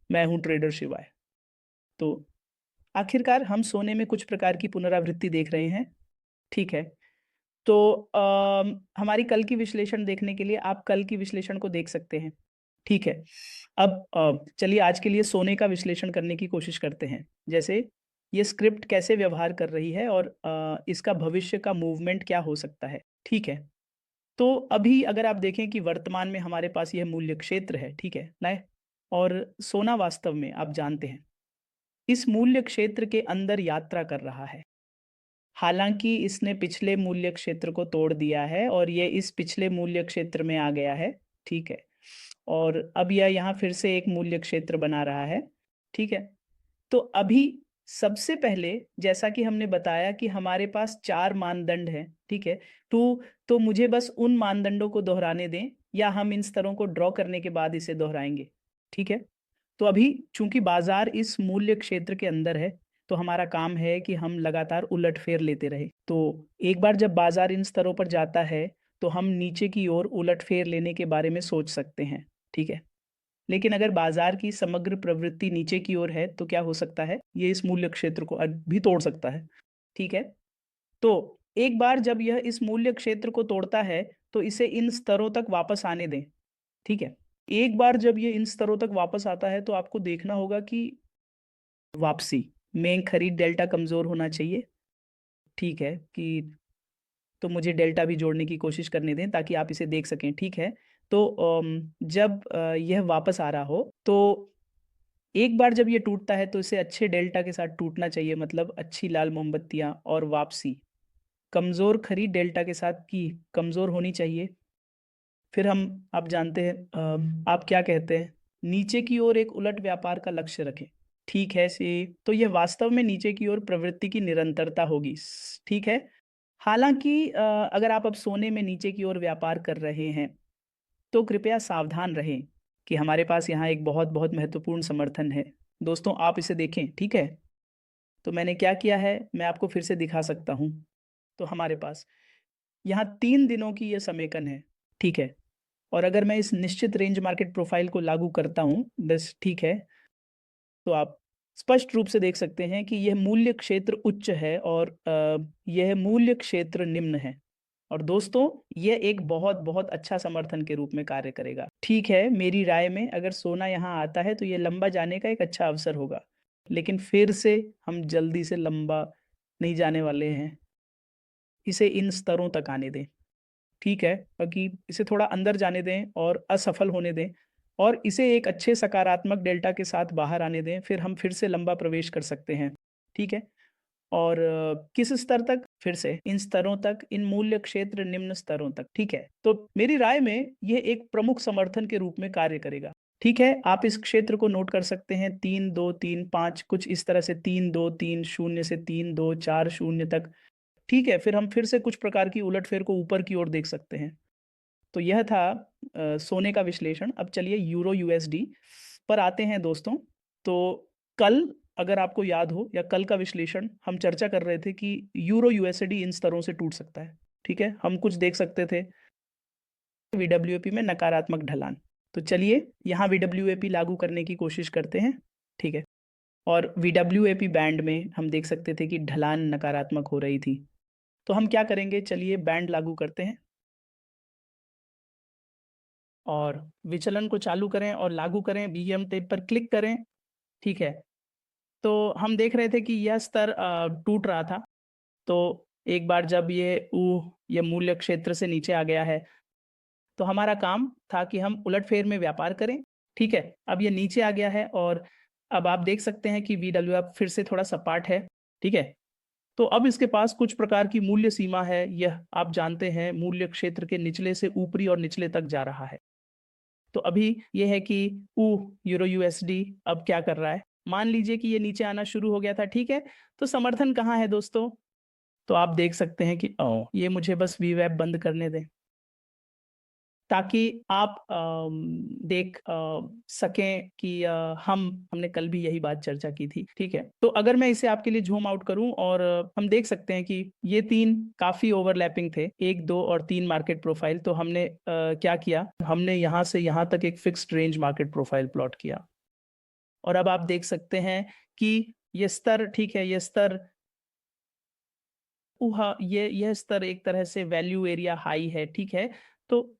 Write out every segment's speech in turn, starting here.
मैं हूं ट्रेडर शिवाय। तो आखिरकार हम सोने में कुछ प्रकार की पुनरावृत्ति देख रहे हैं। ठीक है। तो हमारी कल की विश्लेषण देखने के लिए आप कल की विश्लेषण को देख सकते हैं। ठीक है। अब चलिए आज के लिए सोने का विश्लेषण करने की कोशिश करते हैं। जैसे ये स्क्रिप्ट कैसे व्यवहार कर रही है और इसका भविष्य का मूवमेंट क्या हो सकता है। ठीक है। तो अभी अगर आप देखें कि वर्तमान में हमारे पास यह मूल्य क्षेत्र है। ठीक है ना। और सोना वास्तव में आप जानते हैं इस मूल्य क्षेत्र के अंदर यात्रा कर रहा है। हालांकि इसने पिछले मूल्य क्षेत्र को तोड़ दिया है और ये इस पिछले मूल्य क्षेत्र में आ गया है। ठीक है। और अब यह यहाँ फिर से एक मूल्य क्षेत्र बना रहा है। ठीक है। तो अभी सबसे पहले जैसा कि हमने बताया कि हमारे पास चार मानदंड हैं। ठीक है। तो मुझे बस उन मानदंडों को दोहराने दें या हम इन स्तरों को ड्रॉ करने के बाद इसे दोहराएंगे। ठीक है। तो अभी चूंकि बाजार इस मूल्य क्षेत्र के अंदर है तो हमारा काम है कि हम लगातार उलटफेर लेते रहे। तो एक बार जब बाजार इन स्तरों पर जाता है तो हम नीचे की ओर उलटफेर लेने के बारे में सोच सकते हैं। ठीक है। लेकिन अगर बाजार की समग्र प्रवृत्ति नीचे की ओर है तो क्या हो सकता है, ये इस मूल्य क्षेत्र को भी तोड़ सकता है। ठीक है। तो एक बार जब यह इस मूल्य क्षेत्र को तोड़ता है तो इसे इन स्तरों तक वापस आने दें। ठीक है। एक बार जब ये इन स्तरों तक वापस आता है तो आपको देखना होगा कि वापसी में खरीद डेल्टा कमजोर होना चाहिए। ठीक है कि तो मुझे डेल्टा भी जोड़ने की कोशिश करने दें ताकि आप इसे देख सकें। ठीक है। तो जब यह वापस आ रहा हो तो एक बार जब ये टूटता है तो इसे अच्छे डेल्टा के साथ टूटना चाहिए, मतलब अच्छी लाल मोमबत्तियां और वापसी कमजोर खरीद डेल्टा के साथ की कमजोर होनी चाहिए। फिर हम आप जानते हैं आप क्या कहते हैं, नीचे की ओर एक उलट व्यापार का लक्ष्य रखें। ठीक है सी। तो यह वास्तव में नीचे की ओर प्रवृत्ति की निरंतरता होगी। ठीक है। हालांकि अगर आप अब सोने में नीचे की ओर व्यापार कर रहे हैं तो कृपया सावधान रहें कि हमारे पास यहाँ एक बहुत बहुत महत्वपूर्ण समर्थन है। दोस्तों आप इसे देखें। ठीक है। तो मैंने क्या किया है मैं आपको फिर से दिखा सकता हूँ। तो हमारे पास यहाँ 3 दिनों की यह समेकन है। ठीक है। और अगर मैं इस निश्चित रेंज मार्केट प्रोफाइल को लागू करता हूँ बस, ठीक है, तो आप स्पष्ट रूप से देख सकते हैं कि यह मूल्य क्षेत्र उच्च है और यह मूल्य क्षेत्र निम्न है। और दोस्तों यह एक बहुत बहुत अच्छा समर्थन के रूप में कार्य करेगा। ठीक है। मेरी राय में अगर सोना यहाँ आता है तो यह लंबा जाने का एक अच्छा अवसर होगा, लेकिन फिर से हम जल्दी से लंबा नहीं जाने वाले हैं। इसे इन स्तरों तक आने दें। ठीक है। बाकी इसे थोड़ा अंदर जाने दें और असफल होने दें और इसे एक अच्छे सकारात्मक डेल्टा के साथ बाहर आने दें, फिर हम फिर से लंबा प्रवेश कर सकते हैं। ठीक है। और किस स्तर तक, फिर से इन स्तरों तक, इन मूल्य क्षेत्र निम्न स्तरों तक। ठीक है। तो मेरी राय में यह एक प्रमुख समर्थन के रूप में कार्य करेगा। ठीक है। आप इस क्षेत्र को नोट कर सकते हैं 3 2 3 5 कुछ इस तरह से 3 2 3 0 से 3 2 4 0 तक। ठीक है। फिर हम फिर से कुछ प्रकार की उलटफेर को ऊपर की ओर देख सकते हैं। तो यह था सोने का विश्लेषण। अब चलिए यूरो यूएसडी पर आते हैं दोस्तों। तो कल अगर आपको याद हो या कल का विश्लेषण हम चर्चा कर रहे थे कि यूरो यूएसडी इन स्तरों से टूट सकता है। ठीक है। हम कुछ देख सकते थे वीडब्ल्यूएपी में नकारात्मक ढलान। तो चलिए यहाँ वीडब्ल्यूएपी लागू करने की कोशिश करते हैं। ठीक है। और वीडब्ल्यूएपी बैंड में हम देख सकते थे कि ढलान नकारात्मक हो रही थी। तो हम क्या करेंगे, चलिए बैंड लागू करते हैं और विचलन को चालू करें और लागू करें, बीएम टेप पर क्लिक करें। ठीक है। तो हम देख रहे थे कि यह स्तर टूट रहा था। तो एक बार जब ये मूल्य क्षेत्र से नीचे आ गया है तो हमारा काम था कि हम उलटफेर में व्यापार करें। ठीक है। अब ये नीचे आ गया है और अब आप देख सकते हैं कि वीडब्ल्यू अब फिर से थोड़ा सपाट है। ठीक है। तो अब इसके पास कुछ प्रकार की मूल्य सीमा है। यह आप जानते हैं मूल्य क्षेत्र के निचले से ऊपरी और निचले तक जा रहा है। तो अभी यह है कि ऊ यूरो यूएसडी अब क्या कर रहा है, मान लीजिए कि ये नीचे आना शुरू हो गया था। ठीक है। तो समर्थन कहाँ है दोस्तों, तो आप देख सकते हैं कि ये मुझे बस वी वेब बंद करने दें ताकि आप देख सकें कि हमने कल भी यही बात चर्चा की थी। ठीक है। तो अगर मैं इसे आपके लिए जूम आउट करूं और हम देख सकते हैं कि ये तीन काफी ओवरलैपिंग थे, 1 2 और 3 मार्केट प्रोफाइल। तो हमने क्या किया, हमने यहाँ से यहाँ तक एक fixed range market profile plot किया और अब आप देख सकते हैं कि ये स्तर, ठीक है, ये स्तर ये स्तर एक तरह से वैल्यू एरिया हाई है, ठीक है। तो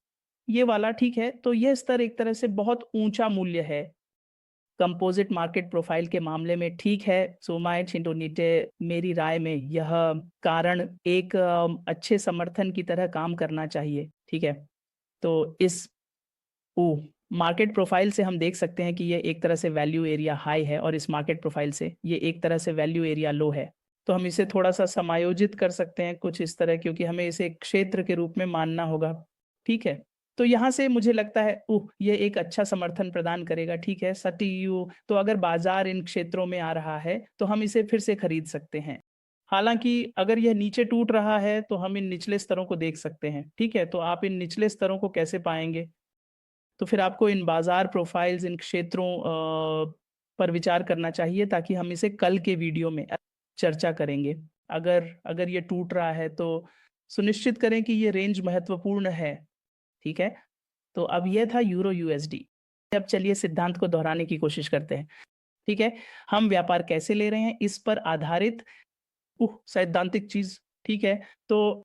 ये वाला, ठीक है, तो यह स्तर एक तरह से बहुत ऊंचा मूल्य है कंपोजिट मार्केट प्रोफाइल के मामले में, ठीक है। सोमाय छिंटोनिटे, मेरी राय में यह कारण एक अच्छे समर्थन की तरह काम करना चाहिए, ठीक है। तो इस मार्केट प्रोफाइल से हम देख सकते हैं कि ये एक तरह से वैल्यू एरिया हाई है और इस मार्केट प्रोफाइल से ये एक तरह से वैल्यू एरिया लो है। तो हम इसे थोड़ा सा समायोजित कर सकते हैं कुछ इस तरह, क्योंकि हमें इसे एक क्षेत्र के रूप में मानना होगा, ठीक है। तो यहाँ से मुझे लगता है ये एक अच्छा समर्थन प्रदान करेगा, ठीक है। सटीयू, तो अगर बाजार इन क्षेत्रों में आ रहा है तो हम इसे फिर से खरीद सकते हैं। हालांकि अगर यह नीचे टूट रहा है तो हम इन निचले स्तरों को देख सकते हैं, ठीक है। तो आप इन निचले स्तरों को कैसे पाएंगे? तो फिर आपको इन बाजार प्रोफाइल्स, इन क्षेत्रों पर विचार करना चाहिए, ताकि हम इसे कल के वीडियो में चर्चा करेंगे। अगर अगर ये टूट रहा है तो सुनिश्चित करें कि ये रेंज महत्वपूर्ण है, ठीक है। तो अब यह था यूरो यूएसडी। अब चलिए सिद्धांत को दोहराने की कोशिश करते हैं, ठीक है। हम व्यापार कैसे ले रहे हैं इस पर आधारित सैद्धांतिक चीज, ठीक है। तो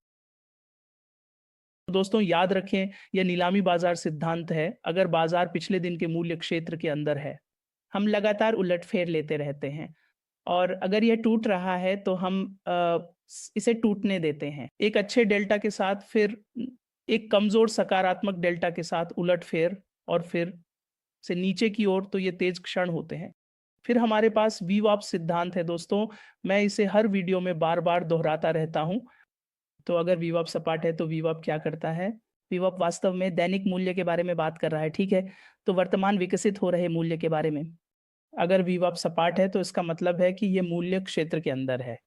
दोस्तों याद रखें, यह नीलामी बाजार सिद्धांत है। अगर बाजार पिछले दिन के मूल्य क्षेत्र के अंदर है, हम लगातार उलटफेर लेते रहते हैं, और अगर यह टूट रहा है तो हम इसे टूटने देते हैं एक अच्छे डेल्टा के साथ, फिर एक कमजोर सकारात्मक डेल्टा के साथ उलटफेर, और फिर से नीचे की ओर, तो ये तेज क्षण होते हैं। फिर हमारे पास वीवॉप सिद्धांत है दोस्तों। मैं इसे हर वीडियो में बार बार दोहराता रहता हूं। तो अगर वीवॉप सपाट है तो वीवॉप क्या करता है? वीवॉप वास्तव में दैनिक मूल्य के बारे में बात कर रहा है, ठीक है। तो वर्तमान विकसित हो रहे मूल्य के बारे में। अगर वीवॉप सपाट है तो इसका मतलब है कि ये मूल्य क्षेत्र के अंदर है।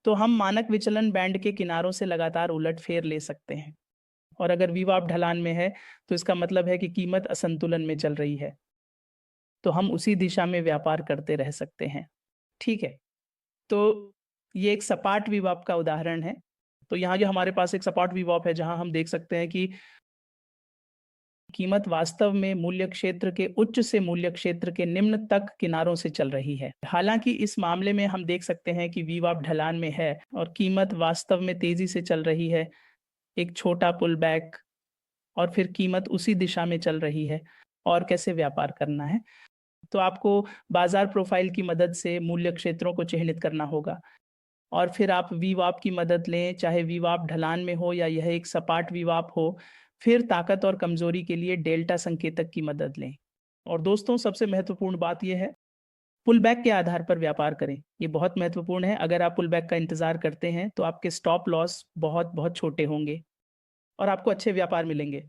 तो हम मानक विचलन बैंड के किनारों से लगातार उलटफेर ले सकते हैं। और अगर वीवॉप ढलान में है तो इसका मतलब है कि कीमत असंतुलन में चल रही है, तो हम उसी दिशा में व्यापार करते रह सकते हैं, ठीक है। तो ये एक सपाट विवॉप का उदाहरण है। तो यहाँ जो हमारे पास एक सपाट विवॉप है, जहां हम देख सकते हैं कि कीमत वास्तव में मूल्य क्षेत्र के उच्च से मूल्य क्षेत्र के निम्न तक किनारों से चल रही है। हालांकि इस मामले में हम देख सकते हैं कि वीवॉप ढलान में है और कीमत वास्तव में तेजी से चल रही है, एक छोटा पुल बैक, और फिर कीमत उसी दिशा में चल रही है। और कैसे व्यापार करना है? तो आपको बाजार प्रोफाइल की मदद से मूल्य क्षेत्रों को चिह्नित करना होगा, और फिर आप वीवॉप की मदद लें, चाहे वीवॉप ढलान में हो या यह एक सपाट वीवॉप हो। फिर ताकत और कमजोरी के लिए डेल्टा संकेतक की मदद लें। और दोस्तों सबसे महत्वपूर्ण बात यह है, पुल बैक के आधार पर व्यापार करें। ये बहुत महत्वपूर्ण है। अगर आप पुल बैक का इंतजार करते हैं तो आपके स्टॉप लॉस बहुत बहुत छोटे होंगे और आपको अच्छे व्यापार मिलेंगे।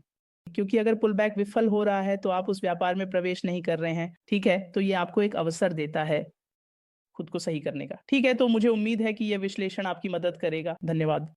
क्योंकि अगर पुल बैक विफल हो रहा है तो आप उस व्यापार में प्रवेश नहीं कर रहे हैं, ठीक है। तो ये आपको एक अवसर देता है खुद को सही करने का, ठीक है। तो मुझे उम्मीद है कि यह विश्लेषण आपकी मदद करेगा। धन्यवाद।